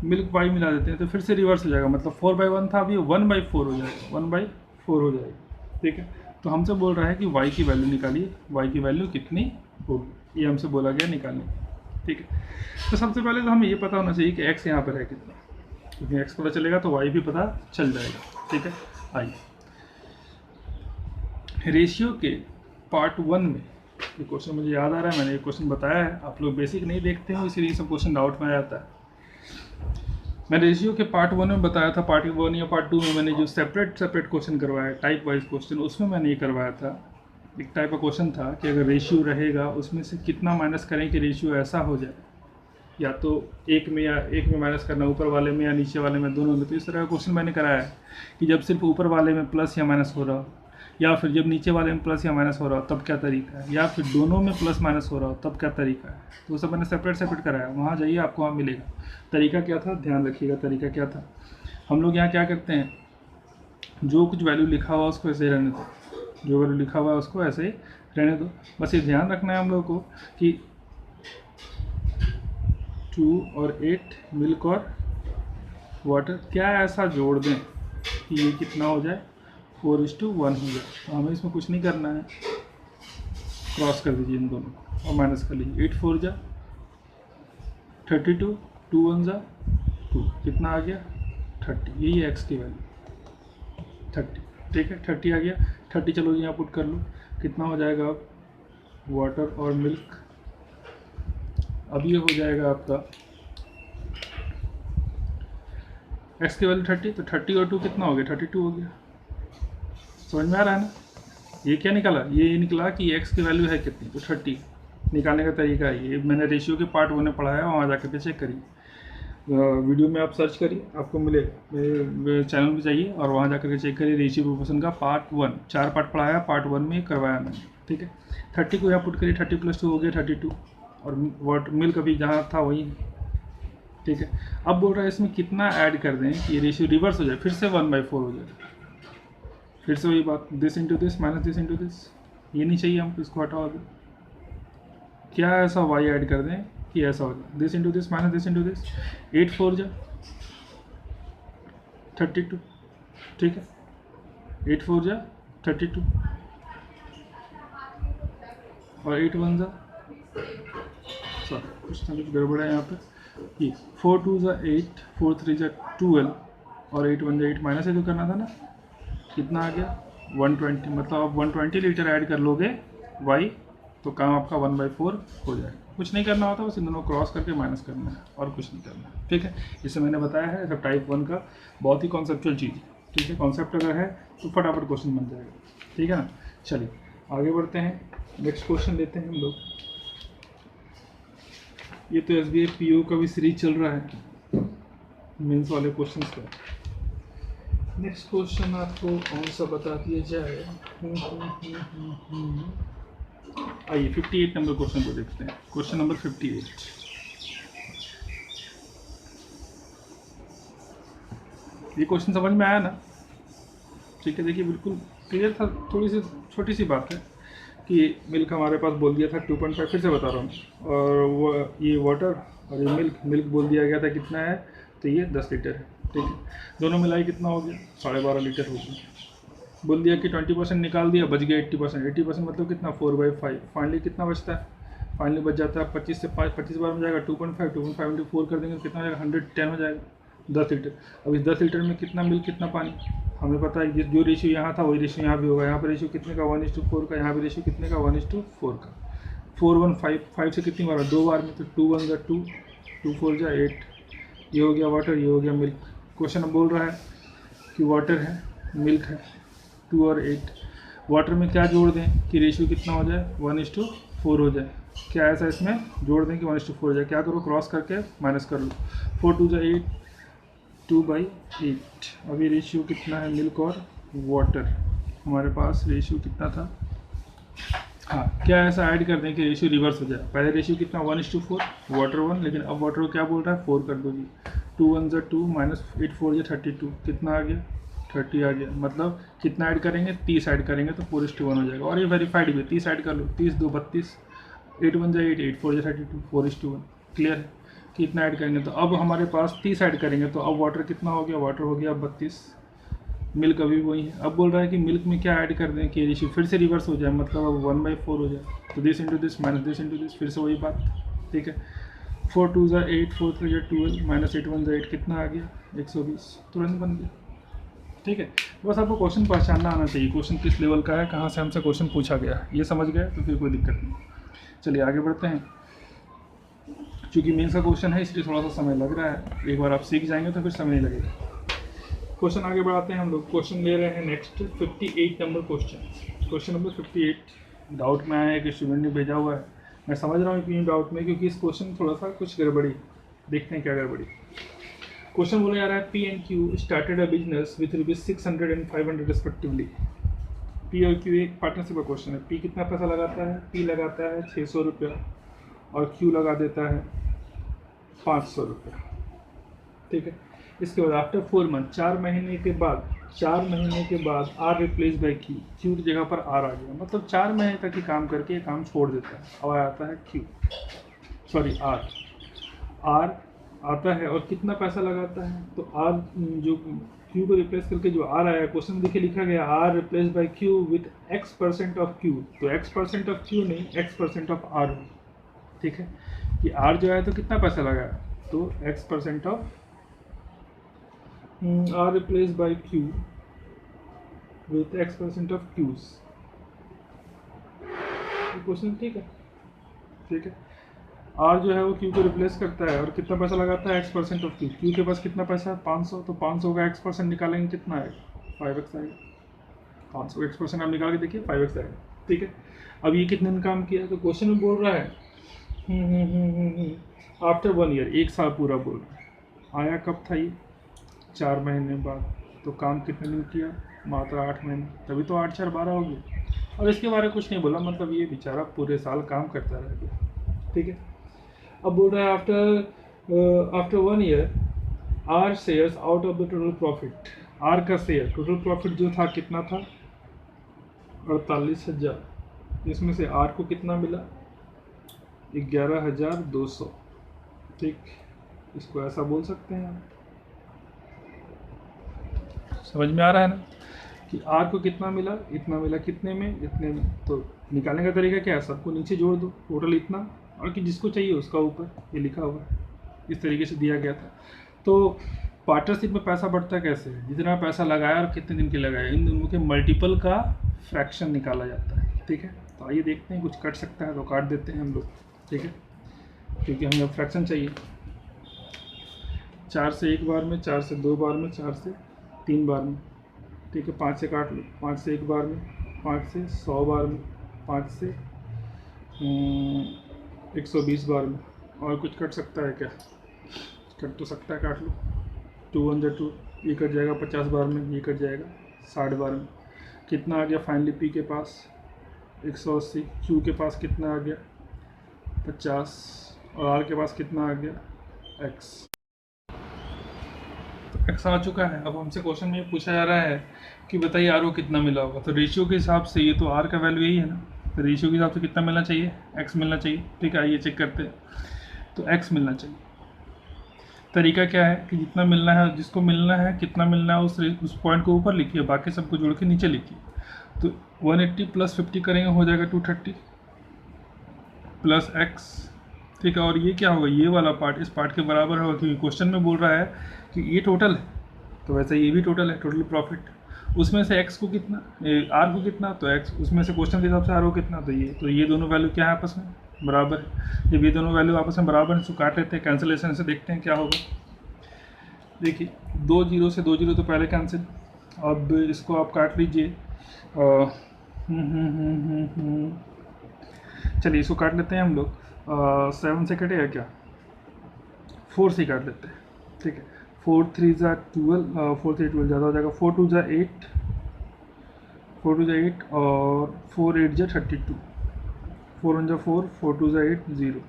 मिल्क y मिला देते हैं तो फिर से रिवर्स हो जाएगा, मतलब 4/1 था, अभी 1/4 हो जाएगा, 1/4 हो जाएगा, ठीक है। तो हमसे बोल रहा है कि y की वैल्यू निकालिए, y की वैल्यू कितनी होगी, ये हमसे बोला गया निकालने, ठीक है। तो सबसे पहले तो हमें ये पता होना चाहिए कि x यहाँ पर है कितना, क्योंकि x पता चलेगा तो y भी पता चल जाएगा, ठीक है। आइए रेशियो के पार्ट 1 में, ये क्वेश्चन मुझे याद आ रहा है, मैंने ये क्वेश्चन बताया है, आप लोग बेसिक नहीं देखते हो इसीलिए सब क्वेश्चन डाउट में आ जाता है। मैं रेशियो के पार्ट 1 में बताया था, पार्ट 1 या पार्ट 2 में मैंने जो सेपरेट क्वेश्चन करवाया, टाइप वाइज क्वेश्चन, उसमें मैंने ये करवाया था। एक टाइप का क्वेश्चन था कि अगर रेशियो रहेगा उसमें से कितना माइनस करें कि रेशियो ऐसा हो जाए, या तो एक में माइनस करना, ऊपर वाले में या नीचे वाले में, दोनों में। तो इस तरह का क्वेश्चन मैंने कराया है कि जब सिर्फ ऊपर वाले में प्लस या माइनस हो रहा हो, या फिर जब नीचे वाले में प्लस या माइनस हो रहा हो तब क्या तरीका है, या फिर दोनों में प्लस माइनस हो रहा हो तब क्या तरीका है। तो वो सब मैंने सेपरेट कराया, वहाँ जाइए आपको वहाँ मिलेगा। तरीका क्या था, ध्यान रखिएगा तरीका क्या था। हम लोग यहाँ क्या करते हैं, जो कुछ वैल्यू लिखा हुआ उसको ऐसे ही रहने दो, जो वैल्यू लिखा हुआ है उसको ऐसे ही रहने दो। बस ये ध्यान रखना है हम लोग को कि 2 और 8 मिल्क और वाटर क्या ऐसा जोड़ दें कि ये कितना हो जाए 4:1 हो जाए। तो हमें इसमें कुछ नहीं करना है, क्रॉस कर दीजिए इन दोनों को और माइनस कर लीजिए। 8 4 जा 32, 2 1 जा 2, कितना आ गया 30। यही है एक्स की वैल्यू 30, ठीक है 30 आ गया। 30 चलो यहाँ पुट कर लो, कितना हो जाएगा अब वाटर और मिल्क। अब ये हो जाएगा आपका एक्स की वैल्यू 30, तो 30 और 2 कितना हो गया 32 हो गया। समझ में आ रहा है ना। ये क्या निकला, ये निकला कि एक्स की वैल्यू है कितनी, तो 30 निकालने का तरीका है ये। मैंने रेशियो के पार्ट 1 में पढ़ाया, वहाँ जाकर के चेक करिए, वीडियो में आप सर्च करिए आपको मिलेगा, मेरे चैनल पे जाइए और वहाँ जाकर के चेक करिए रेशियो प्रोपोर्शन का पार्ट 1। 4 पार्ट पढ़ाया, पार्ट 1 में करवाया मैंने, ठीक है। 30 को यहाँ पुट करिए, 30 + 2 हो गया 32, और वाटर मिल्क अभी जहाँ था वही, ठीक है। अब बोल रहा है इसमें कितना ऐड कर दें कि ये रेशियो रिवर्स हो जाए, फिर से 1/4 हो जाए। फिर से वही बात, this into this minus this into this, ये नहीं चाहिए हमको, इसको हटाओ दो। क्या ऐसा वाई ऐड कर दें कि ऐसा हो जाए, this into this minus this into this. 8 4 जा 32, ठीक है 8 4 जा 32 और 8 1 जा, सॉरी कुछ ना कुछ गड़बड़ है यहाँ पे। ये 4 2 जा 8, 4 3 जा 12 और 8 1 जा 8, माइनस ये तो करना था ना, कितना आ गया 120। मतलब आप 120 लीटर ऐड कर लोगे वाई, तो काम आपका 1/4 हो जाएगा। कुछ नहीं करना होता, बस इन दोनों क्रॉस करके माइनस करना है और कुछ नहीं करना है, ठीक है। इसे मैंने बताया है, सब टाइप 1 का बहुत ही कॉन्सेप्चुअल चीज़ है, ठीक है। कॉन्सेप्ट अगर है तो फटाफट क्वेश्चन बन जाएगा, ठीक है ना। चलिए आगे बढ़ते हैं, नेक्स्ट क्वेश्चन लेते हैं हम लोग। ये तो SBI PO का भी सीरीज चल रहा है मेंस वाले क्वेश्चंस का। नेक्स्ट क्वेश्चन आपको कौन सा बता दिया जाए, आइए 58 नंबर क्वेश्चन को देखते हैं। क्वेश्चन नंबर 58, ये क्वेश्चन समझ में आया ना, ठीक है। देखिए बिल्कुल क्लियर था, थोड़ी सी छोटी सी बात है कि मिल्क हमारे पास बोल दिया था 2.5, फिर से बता रहा हूँ, और वो ये वाटर और ये मिल्क बोल दिया गया था कितना है, तो ये 10 लीटर है, ठीक है। दोनों मिलाई कितना हो गया 12.5 लीटर हो गया। बोल दिया कि 20% निकाल दिया, बच गया 80%। 80% मतलब कितना 4/5। फाइनली कितना बचता है, फाइनली बच जाता है 25 से 5, 25 बार में जाएगा 2.5 इंटू 4 कर देंगे तो कितना हो जाएगा 110 हो जाएगा, 10 लीटर। अब इस 10 लीटर में कितना मिल्क कितना पानी, हमें पता है जो रेशियो यहाँ था वही रेशियो यहाँ भी होगा। यहाँ पर रेशियो कितने का 1:4 का, यहाँ पर रेशियो कितने का 1:4 का। 4 1 5 से कितनी बार, 2 बार में, तो 2 1 जा 2, 2 4 जा 8, ये हो गया वाटर, ये हो गया मिल्क। क्वेश्चन बोल रहा है कि वाटर है मिल्क है 2 और 8, वाटर में क्या जोड़ दें कि रेशियो कितना हो जाए 1:4 हो जाए। क्या ऐसा इसमें जोड़ दें कि 1:4 हो जाए, क्या करो क्रॉस करके माइनस कर लो। 4 2 जा 8, 2/8। अभी रेशियो कितना है मिल्क और वाटर, हमारे पास रेशियो कितना था, हाँ क्या ऐसा ऐड कर दें कि रेशियो रिवर्स हो जाए। पहले रेशियो कितना 1:4 वाटर 1, लेकिन अब वाटर को क्या बोल रहा है 4 कर दो जी। 2 1 जा 2 माइनस 8 4 जा 32, कितना आ गया 30 आ गया। मतलब कितना ऐड करेंगे 30 ऐड करेंगे तो 4:1 हो जाएगा। और ये वेरीफाइड भी 30 ऐड कर लो, 30 2 32, 8 1 जा 8, 8 4 जा 32, 4:1 क्लियर है। कितना ऐड करेंगे, तो अब हमारे पास 30 ऐड करेंगे तो अब वाटर कितना हो गया, वाटर हो गया 32, मिल्क अभी वही है। अब बोल रहा है कि मिल्क में क्या ऐड कर दें कि रेशियो फिर से रिवर्स हो जाए, मतलब अब 1/4 हो जाए। तो this into this minus this into this, फिर से वही बात, ठीक है। 4 2 जा 8, 4 3 जा 12 माइनस 8 1 जा 8, कितना आ गया 120, तुरंत बन गया, ठीक है। बस आपको क्वेश्चन पहचानना आना चाहिए, क्वेश्चन किस लेवल का है, कहाँ से हमसे क्वेश्चन पूछा गया है, ये समझ गए तो फिर कोई दिक्कत नहीं। चलिए आगे बढ़ते हैं। चूँकि मेंस का क्वेश्चन है इसलिए थोड़ा सा समय लग रहा है, एक बार आप सीख जाएंगे तो फिर समय नहीं लगेगा। क्वेश्चन आगे बढ़ाते हैं हम लोग। क्वेश्चन ले रहे हैं next 58 number question. Question number 58 doubt में आया है कि स्टूडेंट ने भेजा हुआ है, मैं समझ रहा हूँ क्यों डाउट में, क्योंकि इस क्वेश्चन थोड़ा सा कुछ गड़बड़ी, देखते हैं क्या गड़बड़ी। क्वेश्चन बोला जा रहा है P and Q started a business with ₹600 and 500 respectively. P और Q एक पार्टनरशिप का क्वेश्चन है। P कितना पैसा लगाता है, P लगाता है 600 रुपया और Q लगा देता है 500 रुपया, ठीक है। इसके बाद आफ्टर 4 मंथ, 4 महीने के बाद 4 महीने के बाद R replace by Q, Q की जगह पर आर आ गया, मतलब 4 महीने तक ही काम करके ये काम छोड़ देता है। अब आता है क्यू, सॉरी आर, आर आता है और कितना पैसा लगाता है, तो आर जो क्यू को रिप्लेस करके जो आर आया, क्वेश्चन में देखिए लिखा गया R replace by Q with x% of Q, तो x% ऑफ क्यू नहीं, x% ऑफ आर, ठीक है, कि आर जो है तो कितना पैसा लगाया, तो x% of R replace by Q with x% of Qs, question ठीक है, ठीक है। आर जो है वो क्यू को रिप्लेस करता है और कितना पैसा लगाता है, x% ऑफ क्यू, क्यू के पास कितना पैसा है 500, तो 500 का x% निकालेंगे कितना आएगा, 5x आएगा, 500 का x% आप निकाल के देखिए 5x आएगा, ठीक है। अब ये कितने दिन काम किया, तो क्वेश्चन में बोल रहा है आफ्टर 1 ईयर, 1 साल पूरा बोल रहा है। आया कब था ये, 4 महीने बाद, तो काम कितने दिन किया, मात्र 8 महीने, तभी तो 8 4 12 हो गए। और इसके बारे में कुछ नहीं बोला, मतलब ये बेचारा पूरे साल काम करता रह गया, ठीक है। अब बोल रहा है after 1 year R shares out of the total profit, R का शेयर टोटल प्रॉफिट जो था कितना था 48,000, इसमें से आर को कितना मिला 11,200, ठीक, इसको ऐसा बोल सकते हैं आप, समझ में आ रहा है ना, कि आर को कितना मिला, इतना मिला, कितने में, इतने में, तो निकालने का तरीका क्या है, सबको नीचे जोड़ दो, टोटल इतना, और कि जिसको चाहिए उसका ऊपर ये लिखा हुआ है, इस तरीके से दिया गया था। तो पार्टनरशिप में पैसा बढ़ता कैसे है, जितना पैसा लगाया और कितने दिन के लगाया, इन दोनों के मल्टीपल का फ्रैक्शन निकाला जाता है, ठीक है। तो आइए देखते हैं, कुछ कट सकता है तो काट देते हैं हम लोग, ठीक है, क्योंकि हमें फ्रैक्शन चाहिए। 4 से 1 बार में, 4 से 2 बार में, 4 से 3 बार में, ठीक है, 5 से काट लो, 5 से 1 बार में, 5 से 100 बार में, 5 से 120 बार में, और कुछ कट सकता है क्या, कट तो सकता है, काट लो, 2 1 2, ये कट जाएगा 50 बार में, ये कट जाएगा 60 बार में, कितना आ गया फाइनली पी के पास 180, क्यू के पास कितना आ गया 50, और आर के पास कितना आ गया एक्स, तो एक्स आ चुका है। अब हमसे क्वेश्चन में पूछा जा रहा है कि बताइए आर को कितना मिला होगा, तो रेशियो के हिसाब से ये तो आर का वैल्यू यही है ना, तो रेशियो के हिसाब से कितना मिलना चाहिए, एक्स मिलना चाहिए, ठीक है। आइए चेक करते हैं, तो एक्स मिलना चाहिए। तरीका क्या है कि जितना मिलना है, जिसको मिलना है कितना मिलना है, उस पॉइंट को ऊपर लिखिए, बाकी सबको जोड़ के नीचे लिखिए। तो 180 + 50 करेंगे हो जाएगा 230 प्लस एक्स, ठीक है। और ये क्या होगा, ये वाला पार्ट इस पार्ट के बराबर होगा, क्योंकि क्वेश्चन में बोल रहा है कि ये टोटल है, तो वैसे ये भी टोटल है, टोटल प्रॉफिट, उसमें से एक्स को कितना, आर को कितना, तो एक्स उसमें से क्वेश्चन के हिसाब से आर को कितना, तो ये दोनों वैल्यू क्या है आपस में बराबर है। जब ये दोनों वैल्यू आपस में बराबर है, इसको काट लेते हैं, कैंसिलेशन से देखते हैं क्या होगा। देखिए 2 0 से 2 0 तो पहले कैंसिल, अब इसको आप काट लीजिए, चलिए इसको काट लेते हैं हम लोग, 7 से कटेगा क्या, 4 से काट लेते हैं, ठीक है। 4 3 ज़ा 12, 4 3 12 ज़्यादा हो जाएगा, 4 2 ज़ा 8, 4 2 ज़ा 8 और 4 8 ज़ा 32, 4 1 ज़ा 4, 4 2 ज़ा 8 0,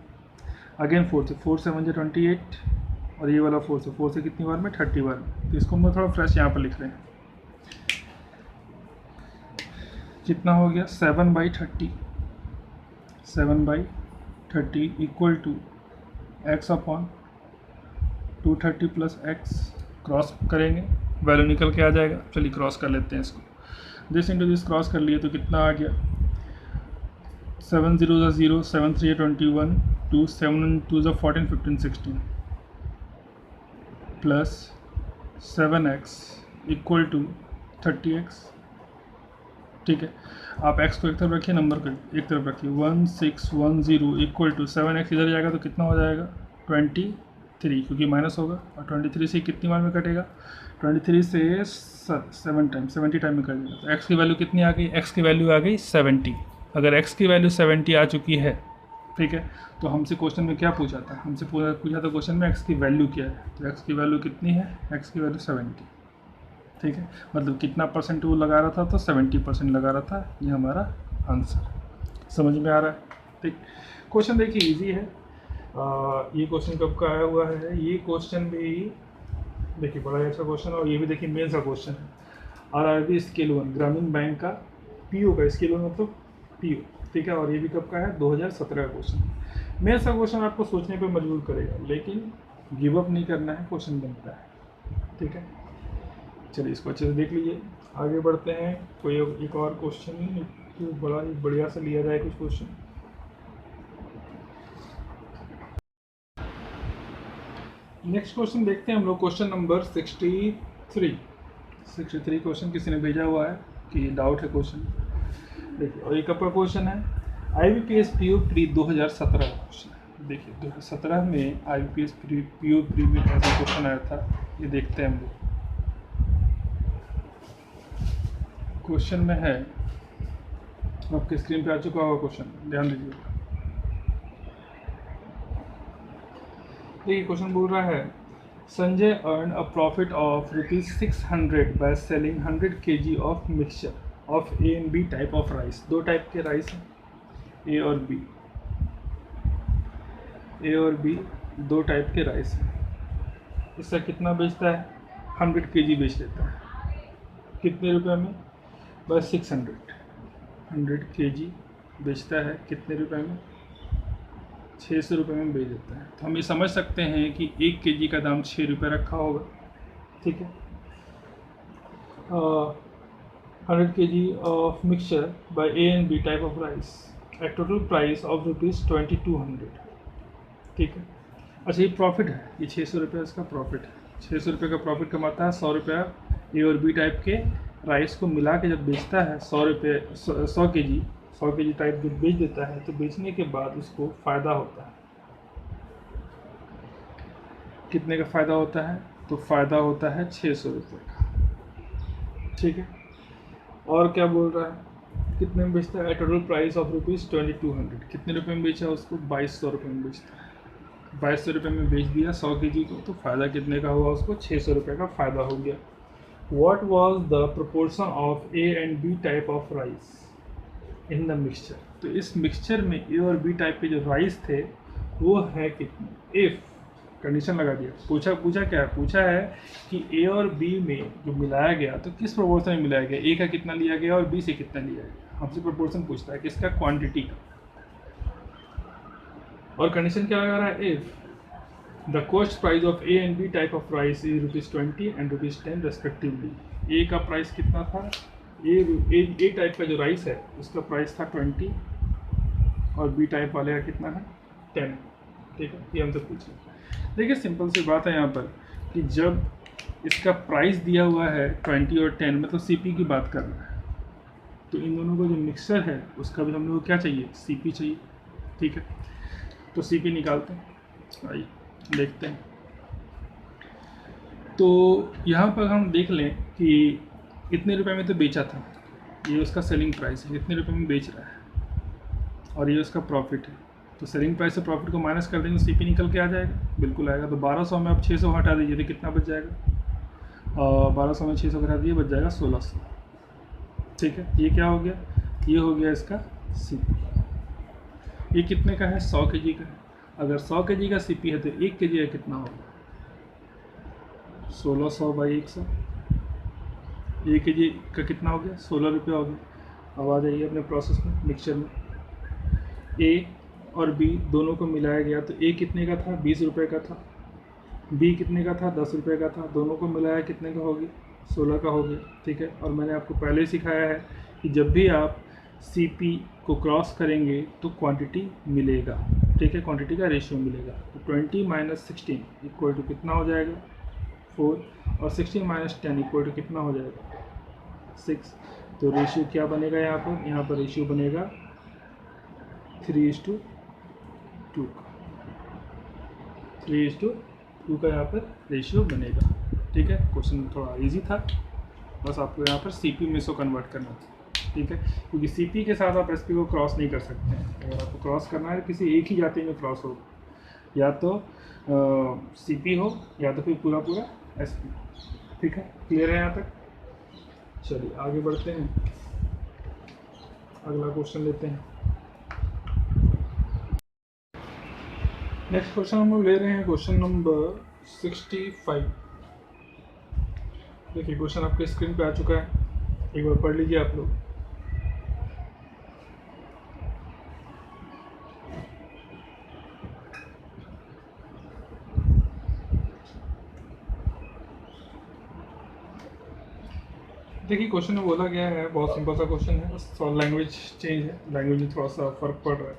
अगेन 4 से 4 7 ज़ा 28, और ये वाला 4 से कितनी बार में 30 बार में, तो इसको हम थोड़ा फ्रेश यहाँ पर लिख रहे हैं, कितना हो गया 7/30, 7/30 equal to x upon 230 plus X, cross करेंगे वैल्यू निकल के आ जाएगा। चलिए क्रॉस कर लेते हैं इसको, दिस इंटू दिस क्रॉस कर लिए तो कितना आ गया, 7 0 ज़ा 0, 7 3 21, 2 7 2 ज़ा 14 15 16 plus 7x equal to 30x, ठीक है। आप x को एक तरफ रखिए, नंबर को एक तरफ रखिए, 1610 इक्वल टू 7x इधर जाएगा तो कितना हो जाएगा 23, क्योंकि माइनस होगा, और 23 से कितनी बार में कटेगा, 23 से 7 टाइम 70 टाइम में कटेगा, तो x की वैल्यू कितनी आ गई, x की वैल्यू आ गई 70। अगर x की वैल्यू 70 आ चुकी है, ठीक है, तो हमसे क्वेश्चन में क्या पूछा था, हमसे पूछा था क्वेश्चन में x की वैल्यू क्या है, तो x की वैल्यू कितनी है, x की वैल्यू 70, ठीक है। मतलब कितना परसेंट वो लगा रहा था, तो 70% लगा रहा था, ये हमारा आंसर। समझ में आ रहा है, ठीक। क्वेश्चन देखिए इजी है, ये क्वेश्चन कब का आया हुआ है, ये क्वेश्चन भी देखिए बड़ा अच्छा क्वेश्चन, और ये भी देखिए मेंस का क्वेश्चन है। RRB स्केल 1 ग्रामीण बैंक का PO का स्केल 1 मतलब PO, ठीक है। और ये भी कब का है, 2017 का क्वेश्चन। मेरा सा क्वेश्चन आपको सोचने पे मजबूर करेगा, लेकिन गिव अप नहीं करना है, क्वेश्चन बनता है, ठीक है। चलिए इसको अच्छे से देख लीजिए, आगे बढ़ते हैं। कोई एक और क्वेश्चन बड़ा ही बढ़िया से लिया जाए कुछ क्वेश्चन। नेक्स्ट क्वेश्चन देखते हैं हम लोग, क्वेश्चन नंबर 63 क्वेश्चन किसी ने भेजा हुआ है कि डाउट है क्वेश्चन, देखिए। और ये कब का क्वेश्चन है, IBPS PO प्री 2017 का क्वेश्चन है। देखिए 2017 में IBPS PO प्री में कैसा क्वेश्चन आया था, ये देखते हैं हम लोग। क्वेश्चन में है, आपके स्क्रीन पे आ चुका होगा क्वेश्चन, ध्यान दीजिए। देखिए क्वेश्चन बोल रहा है, Sanjay earn a profit of ₹600 by selling 100 kg of mixture of A and B type of rice. दो टाइप के राइस हैं, A और B, A और B दो टाइप के राइस हैं। इसका कितना बेचता है, 100 kg बेच देता है, कितने रुपए में, बस 100 kg बेचता है, कितने रुपए में, 600 रुपये में बेच देता है। तो हम ये समझ सकते हैं कि 1 kg का दाम 6 रुपये रखा होगा, ठीक है। 100 kg of mixture by A and B type of rice at total price of ₹2200, ठीक है। अच्छा ये प्रॉफिट है, ये 600 रुपये इसका प्रॉफिट है, 600 रुपये का प्रॉफिट कमाता है। 100 रुपया A और B टाइप के राइस को मिला के जब बेचता है, 100 kg टाइप जब बेच देता है, तो बेचने के बाद उसको फ़ायदा होता है। कितने का फ़ायदा होता है, तो फ़ायदा होता है 600 रुपये का, ठीक है। और क्या बोल रहा है, कितने में बेचता है, टोटल प्राइस ऑफ ₹2200, कितने रुपए में बेचा उसको, 2200 रुपये में बेचता है। 2200 रुपये में बेच दिया 100 kg को, तो फ़ायदा कितने का हुआ उसको, 600 रुपये का फ़ायदा हो गया। What was the proportion of A and B type of rice in the mixture? तो इस मिक्सचर में A और B टाइप के जो राइस थे वो है कितने, इफ़ कंडीशन लगा दिया। पूछा क्या है, पूछा है कि A और B में जो मिलाया गया तो किस प्रोपोर्शन में मिलाया गया, A का कितना लिया गया और B से कितना लिया गया। हमसे प्रोपोर्शन पूछता है किसका, क्वांटिटी का। और कंडीशन क्या लगा रहा है, if the cost price of A and B type of rice is ₹20 and ₹10 respectively. A का प्राइस कितना था, A टाइप का जो राइस है उसका प्राइस था 20 और B टाइप वाले का कितना है 10, ठीक है। ये हमसे पूछे। देखिए सिंपल सी बात है यहाँ पर कि जब इसका प्राइस दिया हुआ है 20 और 10, मतलब CP की बात कर रहा है, तो इन दोनों का जो मिक्सचर है उसका भी हम लोग को क्या चाहिए, CP चाहिए, ठीक है। तो CP निकालते हैं, आइए देखते हैं। तो यहाँ पर हम देख लें कि इतने रुपए में तो बेचा था, ये उसका सेलिंग प्राइस है, इतने रुपए में बेच रहा है, और ये उसका प्रॉफिट है। तो सेलिंग प्राइस से प्रॉफिट को माइनस कर देंगे, CP निकल के आ जाएगा, बिल्कुल आएगा। तो 1200 में आप 600 हटा दीजिए तो कितना बच जाएगा, 1200 में 600 हटा दीजिए, बच जाएगा 1600, ठीक है। ये क्या हो गया, ये हो गया इसका CP। ये कितने का है, 100 kg का है। अगर 100 kg का CP है तो 1 kg का कितना होगा, 1600 बाई 100, 1 kg का कितना हो गया, 16 रुपये हो गया। अब आ जाइए अपने प्रोसेस में, मिक्सचर में A और B दोनों को मिलाया गया, तो A कितने का था, 20 रुपये का था, B कितने का था, 10 रुपये का था, दोनों को मिलाया कितने का हो गया, 16 का हो गया, ठीक है। और मैंने आपको पहले ही सिखाया है कि जब भी आप CP को क्रॉस करेंगे तो क्वांटिटी मिलेगा, ठीक है, क्वांटिटी का रेशियो मिलेगा। तो 20 - 16 इक्वल टू कितना हो जाएगा, 4, और 16 - 10 इक्वल टू कितना हो जाएगा, 6। तो रेशियो क्या बनेगा यहाँ पर रेशियो बनेगा 3:2 का, 3:2 का यहाँ पर रेशियो बनेगा, ठीक है। क्वेश्चन थोड़ा इजी था, बस आपको यहाँ पर CP में से कन्वर्ट करना था, ठीक है। क्योंकि CP के साथ आप SP को क्रॉस नहीं कर सकते हैं। अगर आपको क्रॉस करना है किसी एक ही जाति में क्रॉस हो, या तो CP हो या तो फिर पूरा SP, ठीक है। क्लियर है यहाँ तक, चलिए आगे बढ़ते हैं, अगला क्वेश्चन लेते हैं। नेक्स्ट क्वेश्चन हम लोग ले रहे हैं, क्वेश्चन नंबर 65। देखिए क्वेश्चन आपके स्क्रीन पे आ चुका है। एक बार पढ़ लीजिए आप लोग। देखिए क्वेश्चन में बोला गया है, बहुत सिंपल सा क्वेश्चन है, बस थोड़ा लैंग्वेज चेंज है, लैंग्वेज में थोड़ा सा फर्क पड़ रहा है।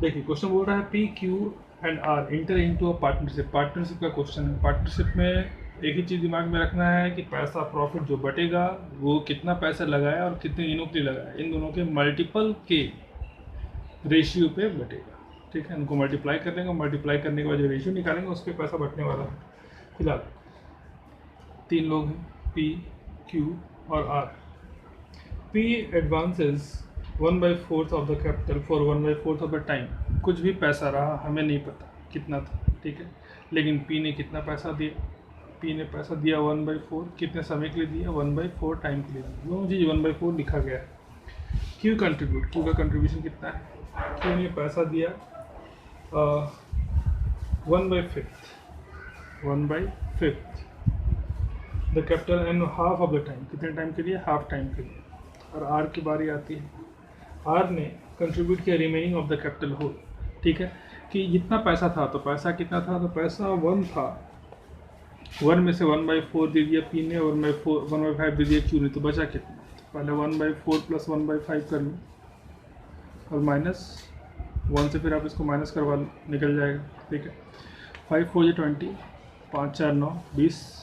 देखिए क्वेश्चन बोल रहा है P Q and R enter into a partnership. Partnership का क्वेश्चन है। पार्टनरशिप में एक ही चीज़ दिमाग में रखना है कि पैसा प्रॉफिट जो बटेगा वो कितना पैसा लगाया और कितने दिनों के लिए लगाया, इन दोनों के मल्टीपल के रेशियो पे बटेगा। ठीक है, इनको मल्टीप्लाई कर देंगे, मल्टीप्लाई करने के बाद जो रेशियो निकालेंगे उस पर पैसा बटने वाला है। फिलहाल 3 लोग हैं, पी क्यू और R. P advances 1/4 of the capital for 1/4 of the time. कुछ भी पैसा रहा, हमें नहीं पता कितना था, ठीक है, लेकिन P ने कितना पैसा दिया? P ने पैसा दिया 1/4, कितने समय के लिए दिया? 1/4 टाइम के लिए दिया। दोनों चीज़ 1/4 लिखा गया है। Q कंट्रीब्यूट, Q का कंट्रीब्यूशन कितना है? Q ने पैसा दिया 1/5 the capital and half of the time. कितने टाइम के लिए? हाफ टाइम के लिए। और आर की बारी आती है। आर ने कंट्रीब्यूट किया remaining of the capital whole. ठीक है, कि जितना पैसा था, तो पैसा कितना था? तो पैसा 1 था, 1 में से 1/4 दे दिया पी ने, 1/5 दे दिया क्यू ने, तो बचा कितना? तो पहले 1/4 प्लस 1/5 कर लो और माइनस 1 से फिर आप इसको माइनस करवा लो, निकल जाएगा। ठीक है, 5 4 20, 5 4 9 20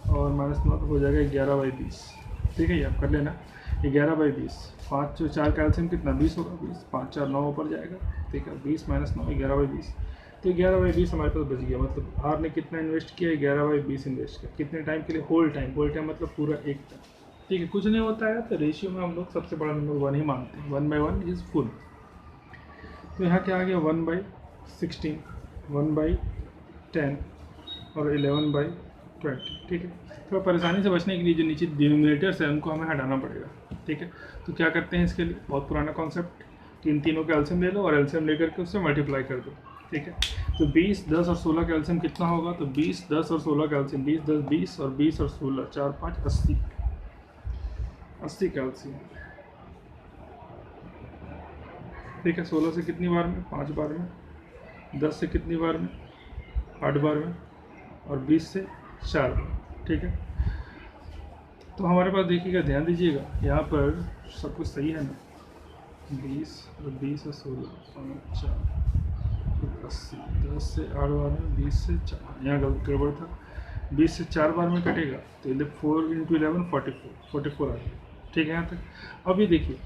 और माइनस 9 तो हो जाएगा 11/20। ठीक है, ये आप कर लेना, 11/20। 5 4 का एलसीएम कितना? 20 होगा, 20 5 4 9 ऊपर जाएगा। ठीक है, 20 माइनस 9 11/20, तो 11/20 हमारे पास बच गया। मतलब आर ने कितना इन्वेस्ट किया? 11/20 इन्वेस्ट किया। कितने टाइम के लिए? Whole time. होल टाइम मतलब पूरा एक टाइम। ठीक है, कुछ नहीं होता है तो रेशियो में हम लोग सबसे बड़ा नंबर 1 ही मानते हैं। 1/1 इज़ फुल। तो यहाँ क्या आ गया? 1/16, 1/10 और 11/20। ठीक है, तो परेशानी से बचने के लिए जो नीचे डिनोमिनेटर्स है उनको हमें हटाना पड़ेगा। ठीक है, तो क्या करते हैं इसके लिए? बहुत पुराना कॉन्सेप्ट कि इन तीनों का एलसीएम ले लो और एलसीएम लेकर के उससे मल्टीप्लाई कर दो। ठीक है, तो 20 10 और 16 का एलसीएम कितना होगा? तो 20 10 और 16 का एलसीएम 20 10 20 और 20 और 16 4 5 80 80 का एलसीएम। ठीक है, 16 से कितनी बार में? 5 बार में। 10 से कितनी बार में? 8 बार में। और 20 से 4 बार। ठीक है, तो हमारे पास देखिएगा, ध्यान दीजिएगा, यहाँ पर सब कुछ सही है ना? 20 और 20 और 16 5 4 80, 10 से 8 बार में, 20 से 4, यहाँ गड़बड़ था, 20 से 4 बार में कटेगा तो 4 × 11 44 आ गया। ठीक है, यहाँ तक। अब ये देखिए,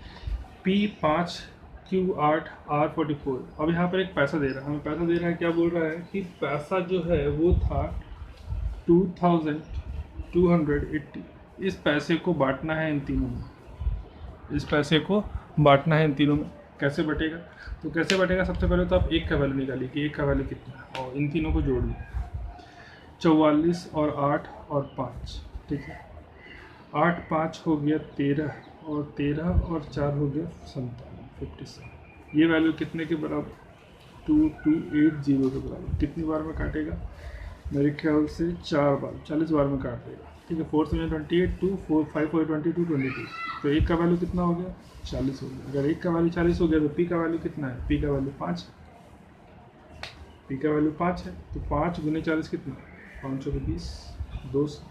P 5 Q 8 R 44। अब यहाँ पर एक पैसा दे रहा है, हमें पैसा दे रहा है, क्या बोल रहा है कि पैसा जो है वो था 2280। इस पैसे को बांटना है इन तीनों में, इस पैसे को बांटना है इन तीनों में। कैसे बटेगा? तो कैसे बटेगा? सबसे पहले तो आप 1 का वैल्यू निकालिए कि 1 का वैल्यू कितना है और इन तीनों को जोड़िए, 44 और 8 और 5। ठीक है, 8 5 हो गया 13 और 13 और 4 हो गया 57। ये वैल्यू कितने के बराबर? 2280 के बराबर। कितनी बार में काटेगा? मेरे ख्याल से 4 बार, 40 बार में काट देगा। ठीक है, 4 7 28 2 4 5 4 22 22। तो 1 का वैल्यू कितना हो गया? 40 हो गया। अगर 1 का वैल्यू 40 हो गया तो P का वैल्यू कितना है? P का वैल्यू 5 है। P का वैल्यू 5 है, तो 5 × 40 कितना? 520 200।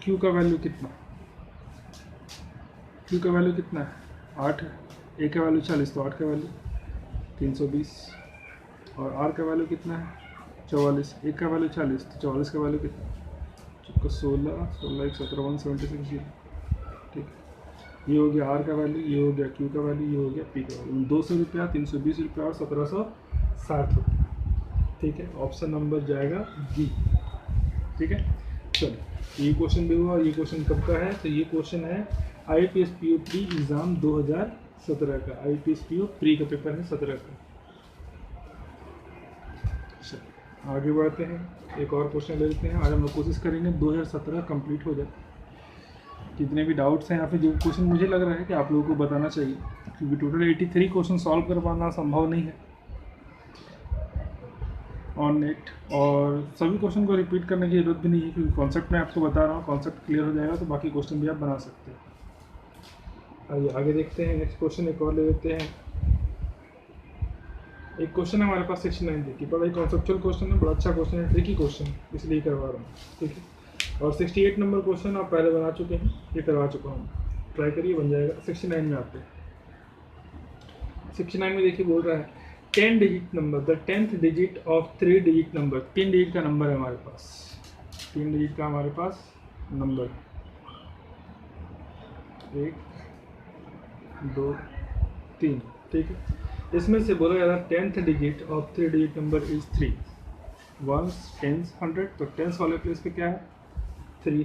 Q का वैल्यू कितना? Q का वैल्यू कितना है? 8 है। A का वैल्यू 40, तो 8 का वैल्यू 320। और R का वैल्यू कितना है? 44। 1 का वैल्यू 40, तो 44 का वैल्यू कितना? 16 16 17 176। ठीक है, ये हो गया R का वैल्यू, ये हो गया Q का वैल्यू, ये हो गया P का वैल्यू। 200 रुपया, 320 रुपया और 1760 रुपया। ठीक है, ऑप्शन नंबर जाएगा B। ठीक है, चलो ये क्वेश्चन भी हुआ। ये क्वेश्चन कब का है? तो ये क्वेश्चन है IAPS PO प्री एग्ज़ाम 2017 का। IAPS PO प्री का पेपर है 17 का। आगे बढ़ते हैं, एक और क्वेश्चन ले लेते हैं। आज हम लोग कोशिश करेंगे 2017 कंप्लीट हो जाए। जितने भी डाउट्स हैं यहाँ पे, जो क्वेश्चन मुझे लग रहा है कि आप लोगों को बताना चाहिए, क्योंकि टोटल 83 क्वेश्चन सॉल्व कर पाना संभव नहीं है। On net. और सभी क्वेश्चन को रिपीट करने की जरूरत भी नहीं है, क्योंकि कॉन्सेप्ट मैं आपको बता रहा हूँ, कॉन्सेप्ट क्लियर हो जाएगा तो बाकी क्वेश्चन भी आप बना सकते हैं। आइए आगे देखते हैं, नेक्स्ट क्वेश्चन एक और ले लेते हैं। एक क्वेश्चन है हमारे पास 69 देखिए, बड़ा ही कॉन्सेप्चुअल क्वेश्चन है, बड़ा अच्छा क्वेश्चन है, ट्रिकी क्वेश्चन इसलिए करवा रहा हूँ, ठीक है। और 68 नंबर क्वेश्चन आप पहले बना चुके हैं, ये करवा चुका हूँ, ट्राई करिए बन जाएगा। 69 में आते हैं। 69 में देखिए बोल रहा है 10 digit number, the 10th digit of 3 digit number. 3 digit का नंबर है हमारे पास, 3 डिजिट का हमारे पास नंबर, 1 2 3, ठीक है। इसमें से बोला जा रहा है 10th digit of 3 digit number is 3, 1s 10s 100, तो 10s वाले प्लेस पे क्या है 3।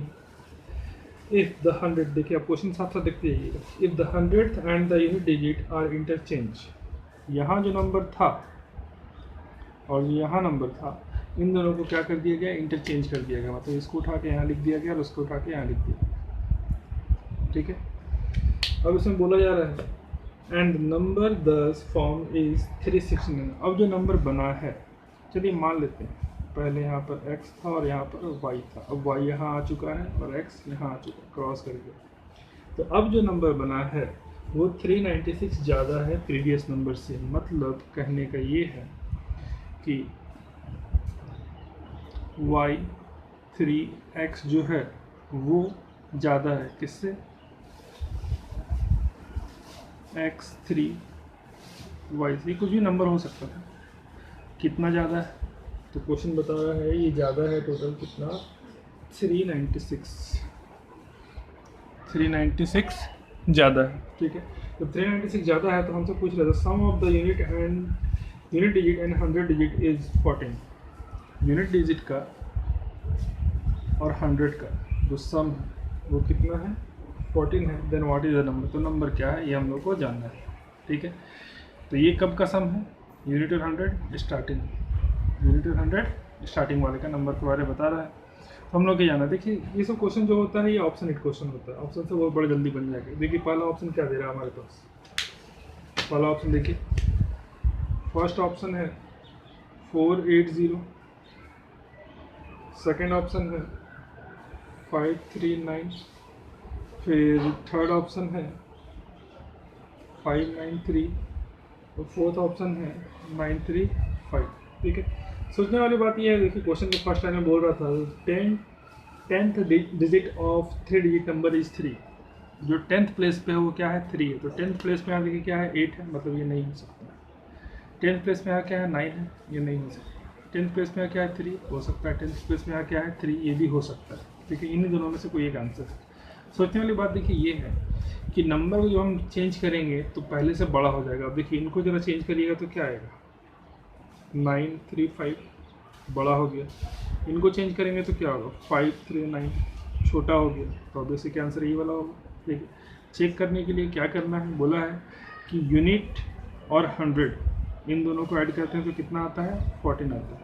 इफ द 100, देखिए आप क्वेश्चन साथ साथ देखते जाइएगा। If the 100th and the unit digit are interchange, यहाँ जो नंबर था और जो यहाँ नंबर था, इन दोनों को क्या कर दिया गया, इंटरचेंज कर दिया गया, मतलब इसको उठा के यहाँ लिख दिया गया और उसको उठा के यहाँ लिख दिया, ठीक है। अब इसमें बोला जा रहा है एंड नंबर दस फॉर्म इज 369। अब जो नंबर बना है, चलिए मान लेते हैं पहले यहाँ पर x था और यहाँ पर y था, अब y यहाँ आ चुका है और x यहाँ आ चुका, क्रॉस करके। तो अब जो नंबर बना है वो 396 ज़्यादा है प्रीवियस नंबर से। मतलब कहने का ये है कि y 3x जो है वो ज़्यादा है किससे, x 3 y 3, कुछ भी नंबर हो सकता है। कितना ज़्यादा है, तो क्वेश्चन बता रहा है ये ज़्यादा है, टोटल कितना 396 ज़्यादा है, ठीक है। तो 396 ज़्यादा है तो हमसे पूछ रहा था sum of the unit digit and 100 digit is 14। Unit digit का और 100 का जो सम है वो कितना है 14 है। Then what is the number, तो नंबर क्या है ये हम लोग को जानना है, ठीक है। तो ये कब का सम है, यूनिट और 100 स्टार्टिंग, यूनिट और 100 स्टार्टिंग वाले का नंबर के बारे में बता रहा है। तो हम लोग ये जाना, देखिए ये सब क्वेश्चन जो होता है ये ऑप्शन हिट क्वेश्चन होता है, ऑप्शन से वो बड़ा जल्दी बन जाएगा। देखिए पहला ऑप्शन क्या दे रहा है हमारे पास, पहला ऑप्शन देखिए, फर्स्ट ऑप्शन है 480, सेकेंड ऑप्शन है 539, फिर थर्ड ऑप्शन है 593 और फोर्थ ऑप्शन है 935, ठीक है। सोचने वाली बात यह है, देखिए क्वेश्चन के फर्स्ट टाइम में बोल रहा था 10th digit of 3 digit number is 3। जो 10th प्लेस पे है वो क्या है 3 है, तो 10th प्लेस पे यहाँ देखिए क्या है 8 है, मतलब ये नहीं हो सकता। 10th प्लेस में यहाँ क्या है 9 है, ये नहीं हो सकता। 10th प्लेस में यहाँ क्या है 3 हो सकता है। 10th प्लेस में यहाँ क्या है 3, ये भी हो सकता है, ठीक है। इन दोनों में से कोई एक आंसर है। सोचने वाली बात देखिए ये है कि नंबर को जो हम चेंज करेंगे तो पहले से बड़ा हो जाएगा। अब देखिए इनको जरा चेंज करिएगा तो क्या आएगा 935, बड़ा हो गया। इनको चेंज करेंगे तो क्या होगा 539, छोटा हो गया। तो अब बेसिक आंसर यही वाला होगा, ठीक है। चेक करने के लिए क्या करना है, बोला है कि यूनिट और 100 इन दोनों को ऐड करते हैं तो कितना आता है 14 आता है।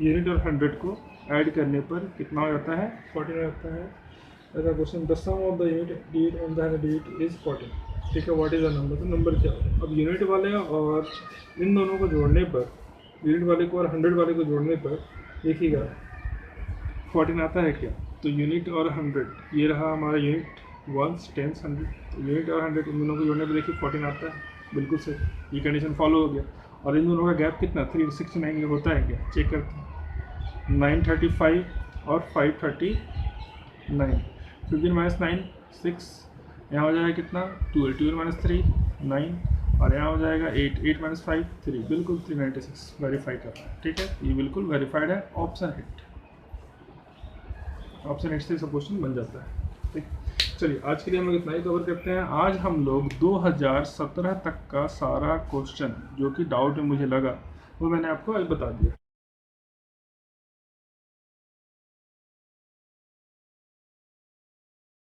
यूनिट और 100 को ऐड करने पर कितना हो जाता है 14 आता है। ऐसा question, the sum of the unit digit and the digit is 14, ठीक है। व्हाट इज द नंबर, तो नंबर क्या होगा। अब यूनिट वाले और इन दोनों को जोड़ने पर, यूनिट वाले को और 100 वाले को जोड़ने पर देखिएगा 14 आता है क्या, तो यूनिट और 100 ये रहा हमारा यूनिट, 1s 10s 100, तो यूनिट और 100 इन दोनों को जोड़ने पर देखिए 14 आता है, बिल्कुल सही, ये कंडीशन फॉलो हो गया। और इन दोनों का गैप कितना 369 होता है क्या, चेक करते हैं। 935 और 539, 15 - 9 6, यहाँ हो जाएगा कितना 12, 12 - 3 9, और यहाँ हो जाएगा 8, 8 - 5 3, बिल्कुल 396 वेरीफाई कर रहा है, ठीक है। ये बिल्कुल वेरीफाइड है, ऑप्शन हिट, ऑप्शन हिट से सब क्वेश्चन बन जाता है, ठीक। चलिए आज के लिए हम लोग इतना ही कवर करते हैं। आज हम लोग 2017 तक का सारा क्वेश्चन जो कि डाउट में मुझे लगा वो मैंने आपको आज बता दिया।